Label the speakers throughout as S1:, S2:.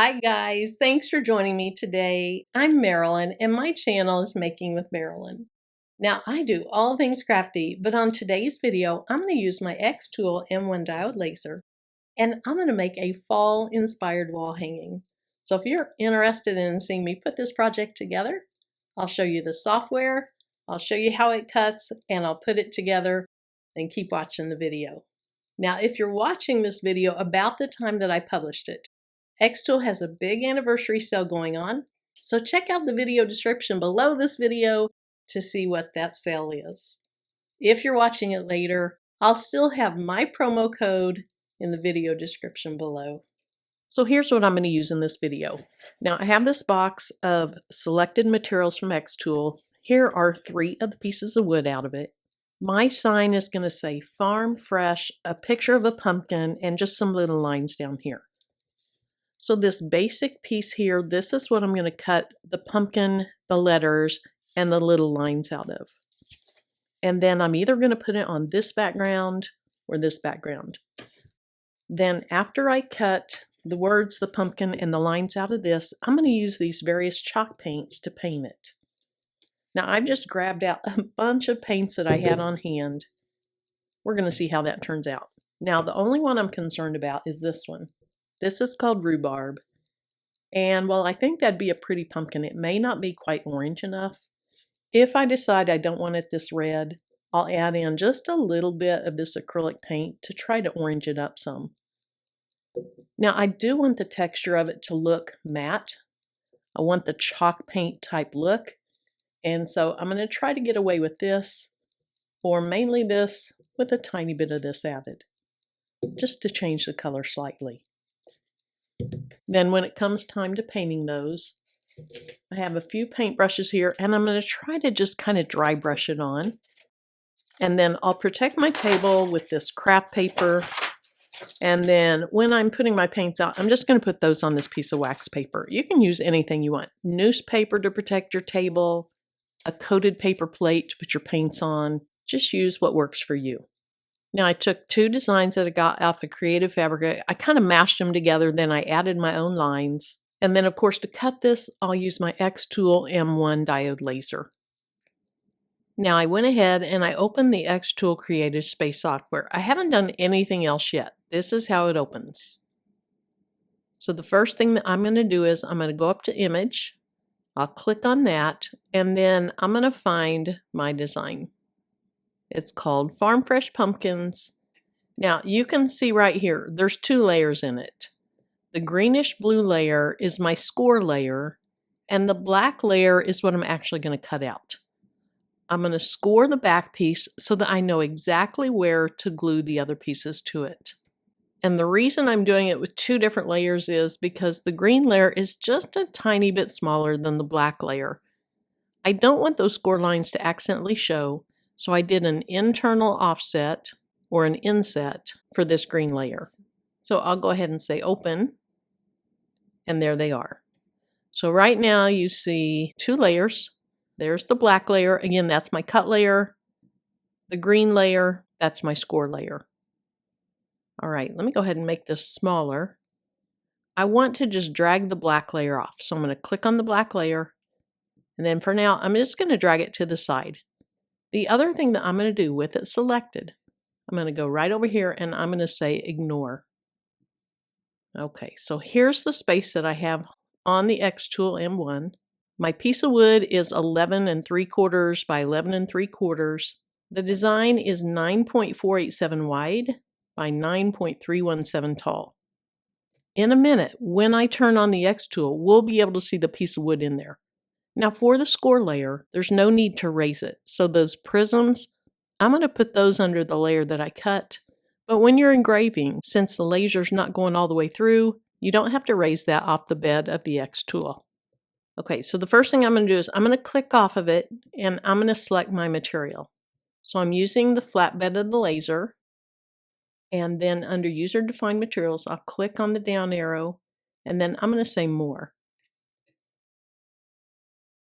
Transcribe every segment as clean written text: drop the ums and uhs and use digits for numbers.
S1: Hi guys, thanks for joining me today. I'm Marilyn and my channel is Making with Marilyn. Now I do all things crafty, but on today's video I'm going to use my xTool M1 diode laser and I'm going to make a fall inspired wall hanging. So if you're interested in seeing me put this project together, I'll show you the software, I'll show you how it cuts, and I'll put it together, and keep watching the video. Now if you're watching this video about the time that I published it, xTool has a big anniversary sale going on, so check out the video description below this video to see what that sale is. If you're watching it later, I'll still have my promo code in the video description below. So here's what I'm going to use in this video. Now I have this box of selected materials from xTool. Here are 3 of the pieces of wood out of it. My sign is going to say Farm Fresh, a picture of a pumpkin, and just some little lines down here. So this basic piece here, this is what I'm going to cut the pumpkin, the letters, and the little lines out of. And then I'm either going to put it on this background or this background. Then after I cut the words, the pumpkin, and the lines out of this, I'm going to use these various chalk paints to paint it. Now I've just grabbed out a bunch of paints that I had on hand. We're going to see how that turns out. Now the only one I'm concerned about is this one. This is called Rhubarb, and while I think that'd be a pretty pumpkin, it may not be quite orange enough. If I decide I don't want it this red, I'll add in just a little bit of this acrylic paint to try to orange it up some. Now I do want the texture of it to look matte. I want the chalk paint type look, and so I'm going to try to get away with this, or mainly this, with a tiny bit of this added, just to change the color slightly. Then when it comes time to painting those, I have a few paint brushes here, and I'm going to try to just kind of dry brush it on. And then I'll protect my table with this craft paper. And then when I'm putting my paints out, I'm just going to put those on this piece of wax paper. You can use anything you want. Newspaper to protect your table, a coated paper plate to put your paints on. Just use what works for you. Now I took 2 designs that I got off of Creative Fabric. I kind of mashed them together, then I added my own lines. And then of course to cut this, I'll use my xTool M1 diode laser. Now I went ahead and I opened the xTool Creative Space software. I haven't done anything else yet. This is how it opens. So the first thing that I'm going to do is I'm going to go up to Image. I'll click on that, and then I'm going to find my design. It's called Farm Fresh Pumpkins. Now you can see right here, there's 2 layers in it. The greenish blue layer is my score layer, and the black layer is what I'm actually going to cut out. I'm going to score the back piece so that I know exactly where to glue the other pieces to it. And the reason I'm doing it with 2 different layers is because the green layer is just a tiny bit smaller than the black layer. I don't want those score lines to accidentally show, so I did an internal offset or an inset for this green layer. So I'll go ahead and say open, and there they are. So right now you see 2 layers. There's the black layer. Again, that's my cut layer. The green layer, that's my score layer. All right, let me go ahead and make this smaller. I want to just drag the black layer off. So I'm going to click on the black layer, and then for now, I'm just going to drag it to the side. The other thing that I'm going to do with it selected, I'm going to go right over here and I'm going to say ignore. Okay, so here's the space that I have on the xTool M1. My piece of wood is 11 3/4 by 11 3/4. The design is 9.487 wide by 9.317 tall. In a minute, when I turn on the xTool, we'll be able to see the piece of wood in there. Now for the score layer, there's no need to raise it. So those prisms, I'm going to put those under the layer that I cut. But when you're engraving, since the laser's not going all the way through, you don't have to raise that off the bed of the xTool. Okay, so the first thing I'm going to do is I'm going to click off of it and I'm going to select my material. So I'm using the flatbed of the laser. And then under user defined materials, I'll click on the down arrow and then I'm going to say more.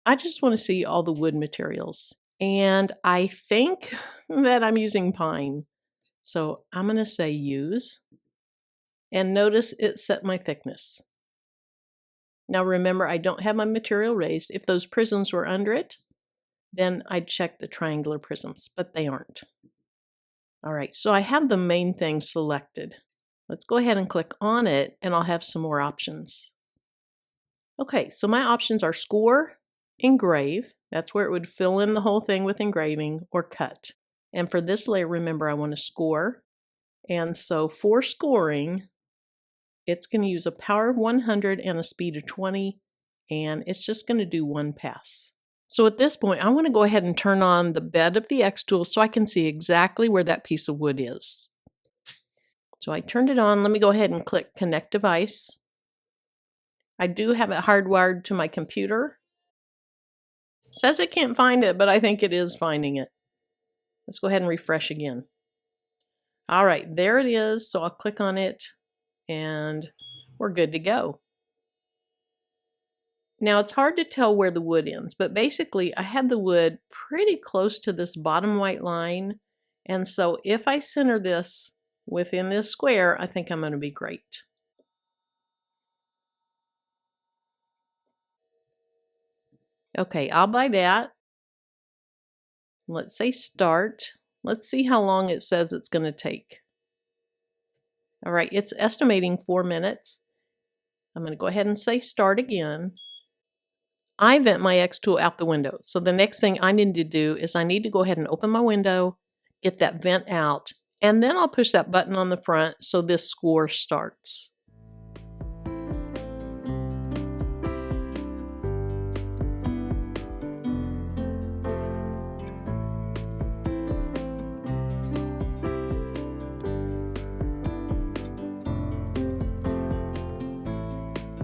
S1: I just want to see all the wood materials. And I think that I'm using pine. So I'm going to say use. And notice it set my thickness. Now remember, I don't have my material raised. If those prisms were under it, then I'd check the triangular prisms, but they aren't. All right, so I have the main thing selected. Let's go ahead and click on it, and I'll have some more options. Okay, so my options are score, engrave, that's where it would fill in the whole thing with engraving, or cut. And for this layer, remember, I want to score. And so for scoring, it's going to use a power of 100 and a speed of 20, and it's just going to do one pass. So at this point, I want to go ahead and turn on the bed of the xTool so I can see exactly where that piece of wood is. So I turned it on. Let me go ahead and click Connect Device. I do have it hardwired to my computer. It says it can't find it, but I think it is finding it. Let's go ahead and refresh again. All right, there it is. So I'll click on it and we're good to go. Now it's hard to tell where the wood ends, but basically I had the wood pretty close to this bottom white line. And so if I center this within this square, I think I'm going to be great. Okay, I'll buy that. Let's say start. Let's see how long it says it's going to take. All right, it's estimating 4 minutes. I'm going to go ahead and say start again. I vent my xTool out the window. So the next thing I need to do is I need to go ahead and open my window, get that vent out, and then I'll push that button on the front so this score starts.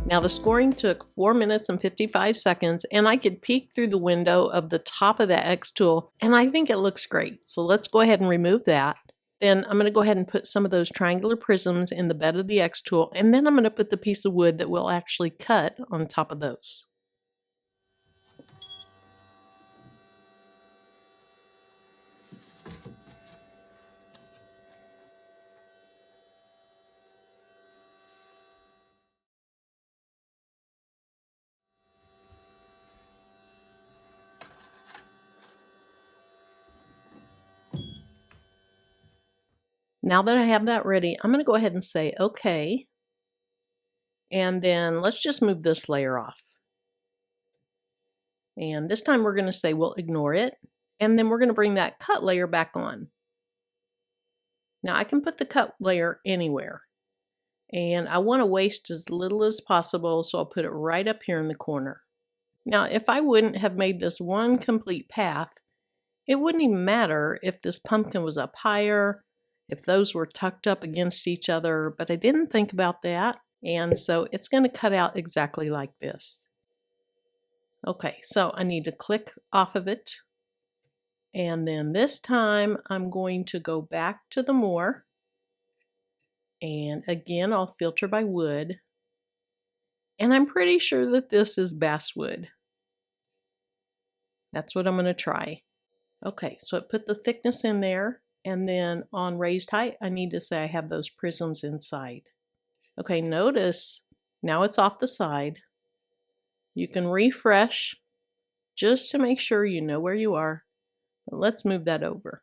S1: Now the scoring took 4 minutes and 55 seconds, and I could peek through the window of the top of that xTool, and I think it looks great. So let's go ahead and remove that. Then I'm going to go ahead and put some of those triangular prisms in the bed of the xTool, and then I'm going to put the piece of wood that we'll actually cut on top of those. Now that I have that ready, I'm going to go ahead and say OK. And then let's just move this layer off. And this time we're going to say we'll ignore it. And then we're going to bring that cut layer back on. Now I can put the cut layer anywhere. And I want to waste as little as possible, so I'll put it right up here in the corner. Now if I wouldn't have made this one complete path, it wouldn't even matter if this pumpkin was up higher, if those were tucked up against each other, but I didn't think about that. And so it's going to cut out exactly like this. Okay, so I need to click off of it. And then this time I'm going to go back to the more. And again, I'll filter by wood. And I'm pretty sure that this is basswood. That's what I'm going to try. Okay, so it put the thickness in there. And then on raised height, I need to say I have those prisms inside. Okay, notice now it's off the side. You can refresh just to make sure you know where you are. But let's move that over.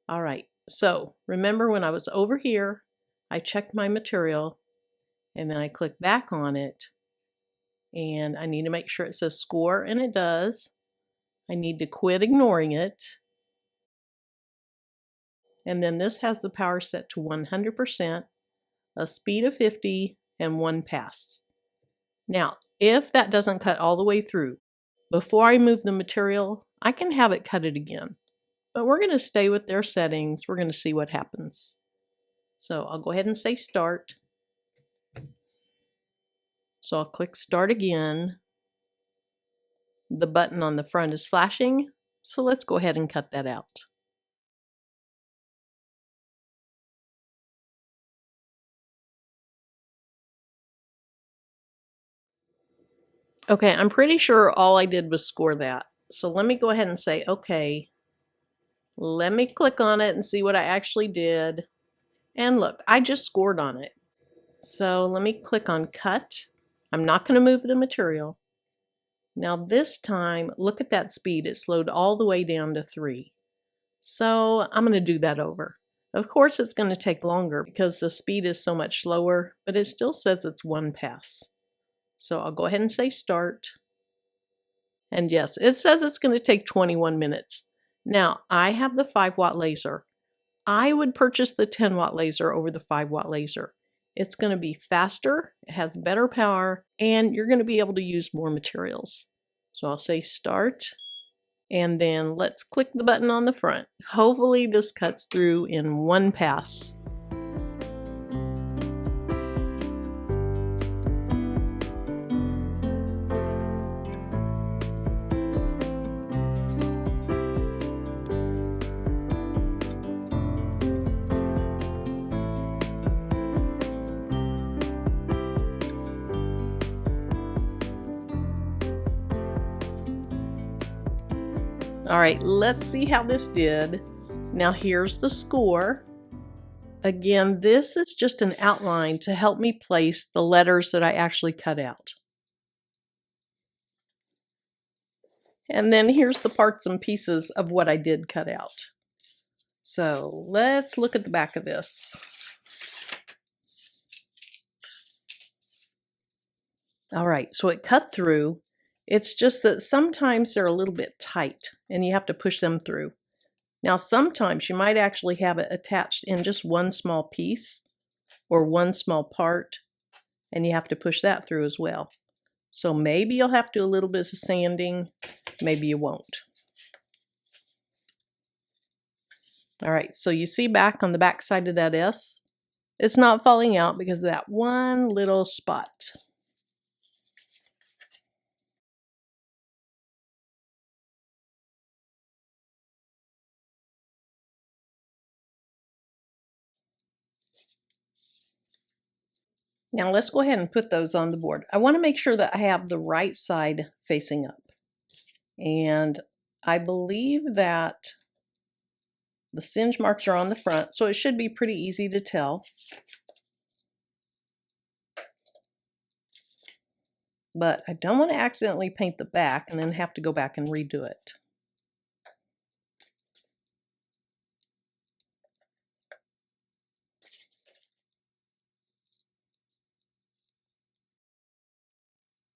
S1: All right, so remember when I was over here, I checked my material and then I click back on it and I need to make sure it says score, and it does. I need to quit ignoring it. And then this has the power set to 100%, a speed of 50, and one pass. Now, if that doesn't cut all the way through, before I move the material, I can have it cut it again. But we're going to stay with their settings. We're going to see what happens. So I'll go ahead and say start. So I'll click start again. The button on the front is flashing, so let's go ahead and cut that out. Okay, I'm pretty sure all I did was score that. So let me go ahead and say, okay, let me click on it and see what I actually did. And look, I just scored on it. So let me click on cut. I'm not going to move the material. Now this time, look at that speed. It slowed all the way down to 3. So I'm going to do that over. Of course, it's going to take longer because the speed is so much slower, but it still says it's 1 pass. So I'll go ahead and say start. And yes, it says it's going to take 21 minutes. Now, I have the 5-watt laser. I would purchase the 10-watt laser over the 5-watt laser. It's going to be faster, it has better power, and you're going to be able to use more materials. So I'll say start, and then let's click the button on the front. Hopefully this cuts through in 1 pass. All right, let's see how this did. Now here's the score. Again, this is just an outline to help me place the letters that I actually cut out. And then here's the parts and pieces of what I did cut out. So let's look at the back of this. All right, so it cut through. It's just that sometimes they're a little bit tight and you have to push them through. Now, sometimes you might actually have it attached in just one small piece or one small part, and you have to push that through as well. So maybe you'll have to do a little bit of sanding, maybe you won't. All right, so you see back on the back side of that S, it's not falling out because of that one little spot. Now let's go ahead and put those on the board. I want to make sure that I have the right side facing up. And I believe that the singe marks are on the front, so it should be pretty easy to tell. But I don't want to accidentally paint the back and then have to go back and redo it.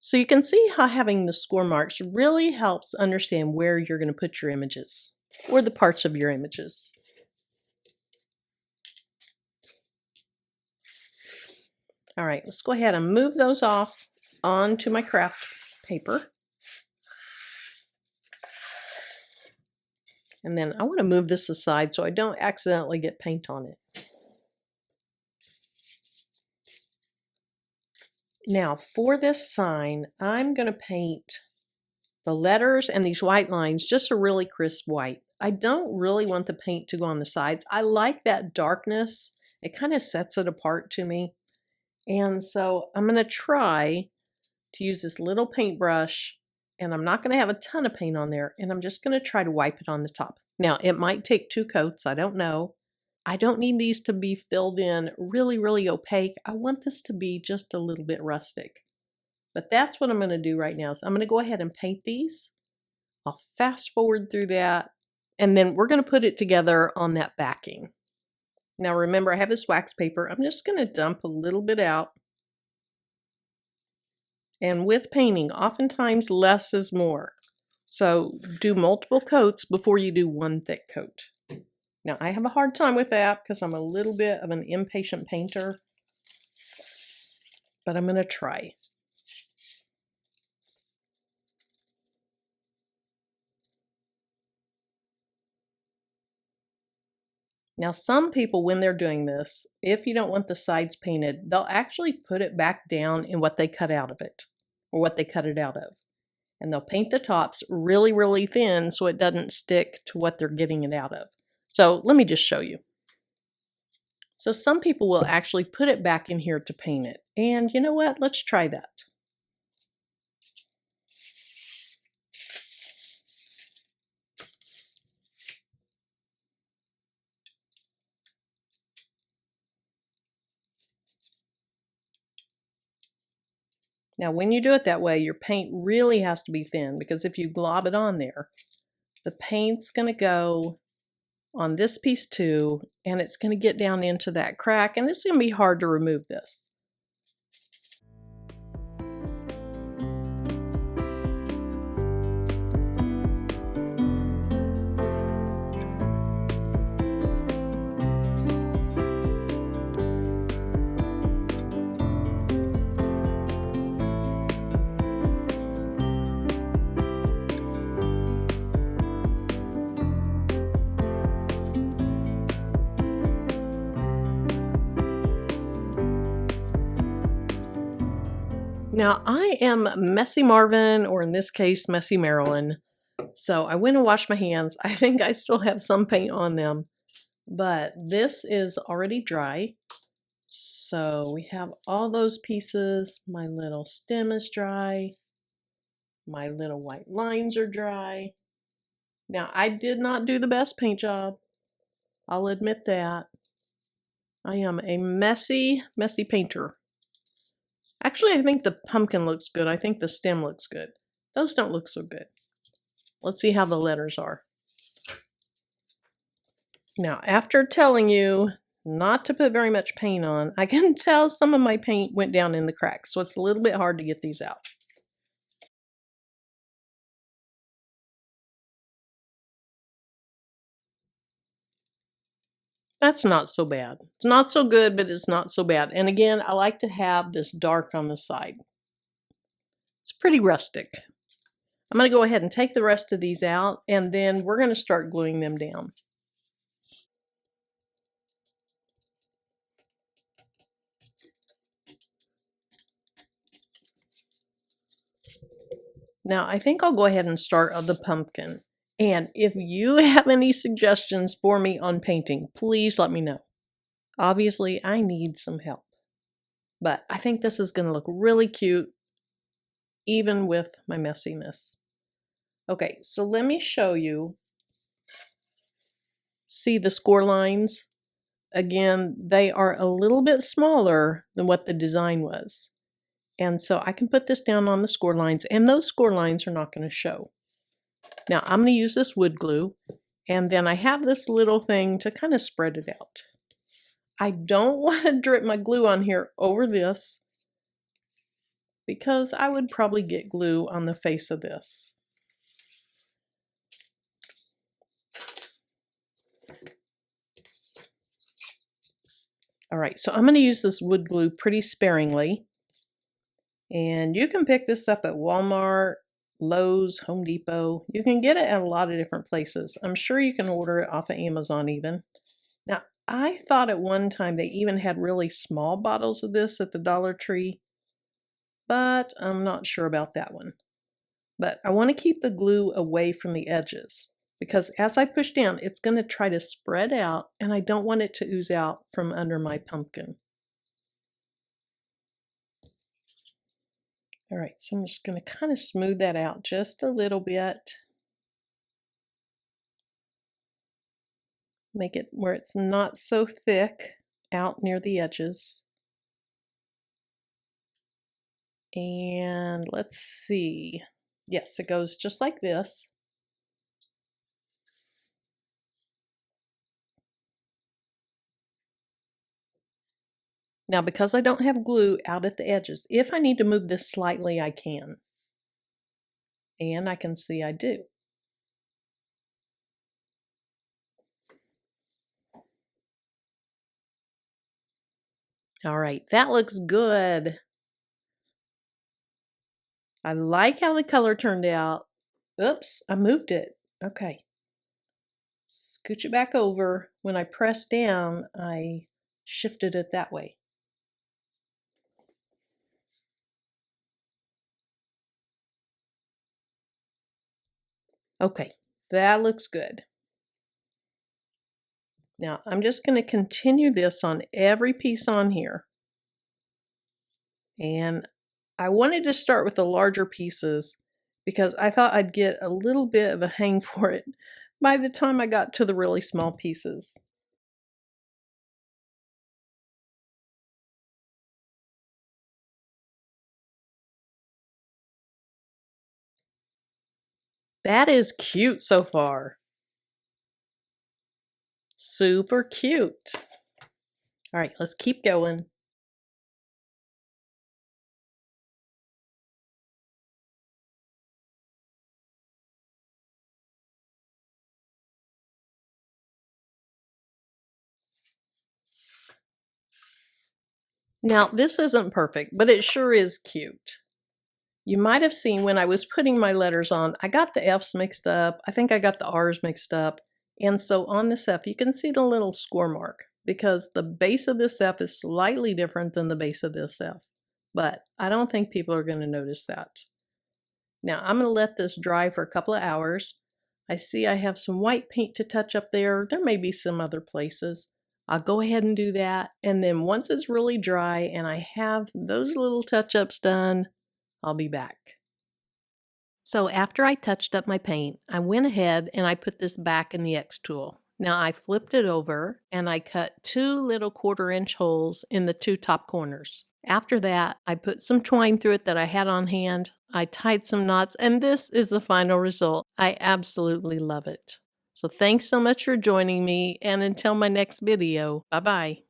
S1: So you can see how having the score marks really helps understand where you're going to put your images, or the parts of your images. All right, let's go ahead and move those off onto my craft paper. And then I want to move this aside so I don't accidentally get paint on it. Now for this sign, I'm going to paint the letters and these white lines just a really crisp white. I don't really want the paint to go on the sides. I like that darkness. It kind of sets it apart to me. And so I'm going to try to use this little paintbrush, and I'm not going to have a ton of paint on there, and I'm just going to try to wipe it on the top. Now it might take 2 coats, I don't know. I don't need these to be filled in really opaque. I want this to be just a little bit rustic. But that's what I'm going to do right now. So I'm going to go ahead and paint these. I'll fast forward through that, and then we're going to put it together on that backing. Now remember, I have this wax paper. I'm just going to dump a little bit out. And with painting, oftentimes less is more. So do multiple coats before you do one thick coat. Now I have a hard time with that because I'm a little bit of an impatient painter, but I'm going to try. Now some people, when they're doing this, if you don't want the sides painted, they'll actually put it back down in what they cut out of it, or what they cut it out of. And they'll paint the tops really thin so it doesn't stick to what they're getting it out of. So let me just show you. So some people will actually put it back in here to paint it. And you know what? Let's try that. Now, when you do it that way, your paint really has to be thin, because if you glob it on there, the paint's going to go on this piece too, and it's going to get down into that crack, and it's going to be hard to remove this. Now, I am Messy Marvin, or in this case, Messy Marilyn. So I went and washed my hands. I think I still have some paint on them, but this is already dry. So we have all those pieces. My little stem is dry. My little white lines are dry. Now, I did not do the best paint job. I'll admit that. I am a messy, messy painter. Actually, I think the pumpkin looks good. I think the stem looks good. Those don't look so good. Let's see how the letters are. Now, after telling you not to put very much paint on, I can tell some of my paint went down in the cracks, so it's a little bit hard to get these out. That's not so bad. It's not so good, but it's not so bad. And again, I like to have this dark on the side. It's pretty rustic. I'm going to go ahead and take the rest of these out, and then we're going to start gluing them down. Now, I think I'll go ahead and start on the pumpkin. And if you have any suggestions for me on painting, please let me know. Obviously, I need some help. But I think this is going to look really cute, even with my messiness. Okay, so let me show you. See the score lines? Again, they are a little bit smaller than what the design was. And so I can put this down on the score lines, and those score lines are not going to show. Now I'm going to use this wood glue, and then I have this little thing to kind of spread it out. I don't want to drip my glue on here over this, because I would probably get glue on the face of this. All right, so I'm going to use this wood glue pretty sparingly. And you can pick this up at Walmart, Lowe's, Home Depot. You can get it at a lot of different places. I'm sure you can order it off of Amazon even. Now, I thought at one time they even had really small bottles of this at the Dollar Tree, but I'm not sure about that one. But I want to keep the glue away from the edges, because as I push down, it's going to try to spread out, and I don't want it to ooze out from under my pumpkin. All right, so I'm just going to kind of smooth that out just a little bit. Make it where it's not so thick out near the edges. And let's see. Yes, it goes just like this. Now, because I don't have glue out at the edges, if I need to move this slightly, I can. And I can see I do. All right, that looks good. I like how the color turned out. Oops, I moved it. Okay. Scooch it back over. When I press down, I shifted it that way. Okay, that looks good. Now I'm just going to continue this on every piece on here. And I wanted to start with the larger pieces because I thought I'd get a little bit of a hang for it by the time I got to the really small pieces. That is cute so far. Super cute. All right, let's keep going. Now, this isn't perfect, but it sure is cute. You might have seen when I was putting my letters on, I got the F's mixed up. I think I got the R's mixed up. And so on this F, you can see the little score mark because the base of this F is slightly different than the base of this F. But I don't think people are going to notice that. Now I'm going to let this dry for a couple of hours. I see I have some white paint to touch up there. There may be some other places. I'll go ahead and do that. And then once it's really dry and I have those little touch-ups done, I'll be back. So after I touched up my paint, I went ahead and I put this back in the xTool. Now I flipped it over and I cut 2 little 1/4-inch holes in the 2 top corners. After that, I put some twine through it that I had on hand. I tied some knots, and this is the final result. I absolutely love it. So thanks so much for joining me, and until my next video, bye-bye.